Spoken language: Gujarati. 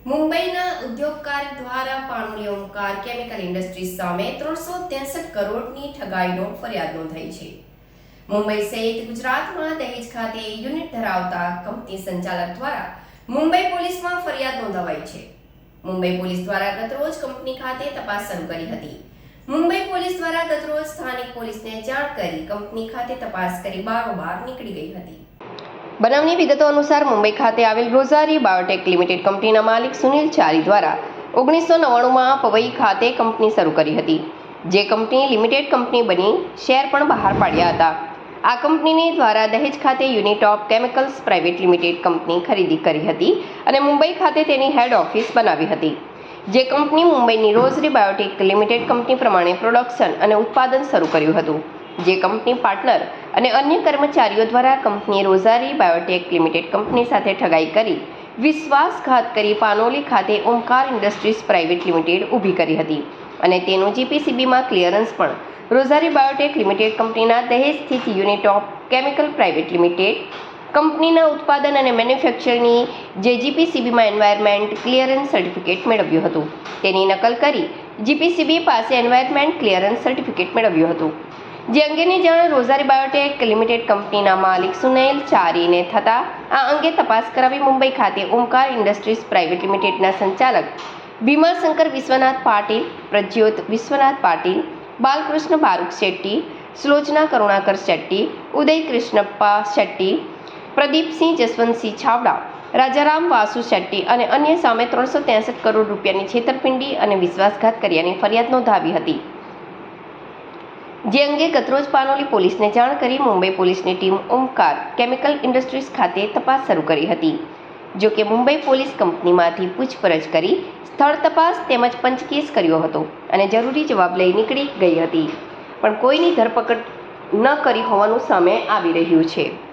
મુંબઈના ઉદ્યોગકાર દ્વારા પાણોલી ઓમકાર કેમિકલ ઇન્ડસ્ટ્રીઝ સામે 363 કરોડની ઠગાઈનો ફરિયાદ નોંધાઈ છે. મુંબઈ સહિત ગુજરાતમાં દહેજ ખાતે યુનિટ ધરાવતા કંપની સંચાલક દ્વારા મુંબઈ પોલીસમાં ફરિયાદ નોંધાવાઈ છે. મુંબઈ પોલીસ દ્વારા ગતરોજ કંપની ખાતે તપાસ શરૂ કરી હતી. મુંબઈ પોલીસ દ્વારા ગતરોજ સ્થાનિક પોલીસને જાણ કરી કંપની ખાતે તપાસ કરી બારોબાર નીકળી ગઈ હતી. બનાવની વિગતો અનુસાર મુંબઈ ખાતે આવેલ રોઝારી બાયોટેક લિમિટેડ કંપનીના માલિક સુનિલ ચારી દ્વારા 1999માં પવઈ ખાતે કંપની શરૂ કરી હતી, જે કંપની લિમિટેડ કંપની બની શેર પણ બહાર પાડ્યા હતા. આ કંપનીની દ્વારા દહેજ ખાતે unit of chemicals private limited company ખરીદી કરી હતી અને મુંબઈ ખાતે તેની હેડ ઓફિસ બનાવી હતી. જે કંપની મુંબઈની રોઝરી બાયોટેક લિમિટેડ કંપની પ્રમાણે પ્રોડક્શન અને ઉત્પાદન શરૂ કર્યું હતું. જે કંપની પાર્ટનર અને અન્ય કર્મચારીઓ દ્વારા company Rossari Biotech limited company સાથે ઠગાઈ કરી વિશ્વાસઘાત કરી પાનોલી ખાતે ઓમકાર ઇન્ડસ્ટ્રીઝ પ્રાઇવેટ લિમિટેડ ઊભી કરી હતી અને તેનું જીપીસીબીમાં ક્લિયરન્સ પણ રોઝારી બાયોટેક લિમિટેડ કંપનીના દહેજ સ્થિત unit of chemical private limited કંપનીના ઉત્પાદન અને મેન્યુફેક્ચરની જે જીપીસીબીમાં એન્વાયરમેન્ટ ક્લિયરન્સ સર્ટિફિકેટ મેળવ્યું હતું, તેની નકલ કરી જીપીસીબી પાસે એન્વાયરમેન્ટ ક્લિયરન્સ સર્ટિફિકેટ મેળવ્યું હતું. જે અંગેની જાણ રોઝારી બાયોટેક લિમિટેડ કંપનીના માલિક સુનિલ ચારીને થતાં આ અંગે તપાસ કરાવી મુંબઈ ખાતે ઓમકાર ઇન્ડસ્ટ્રીઝ પ્રાઇવેટ લિમિટેડના સંચાલક ભીમાશંકર વિશ્વનાથ પાટીલ, પ્રજ્યોત વિશ્વનાથ પાટીલ, બાલકૃષ્ણ બારુક શેટ્ટી, સુલોચના કરુણાકર શેટ્ટી, ઉદય કૃષ્ણપ્પા શેટ્ટી, પ્રદીપસિંહ જસવંતસિંહ છાવડા, રાજારામ વાસુ શેટ્ટી અને અન્ય સામે 363 કરોડ રૂપિયાની છેતરપિંડી અને વિશ્વાસઘાત કર્યાની ફરિયાદ નોંધાવી હતી. જે અંગે ગતરોજ પાનોલી પોલીસને જાણ કરી મુંબઈ પોલીસની ટીમ ઓમકાર કેમિકલ ઇન્ડસ્ટ્રીઝ ખાતે તપાસ શરૂ કરી હતી. જો કે મુંબઈ પોલીસ કંપનીમાંથી પૂછપરછ કરી સ્થળ તપાસ તેમજ પંચકેસ કર્યો હતો અને જરૂરી જવાબ લઈ નીકળી ગઈ હતી, પણ કોઈની ધરપકડ ન કરી હોવાનું સામે આવી રહ્યું છે.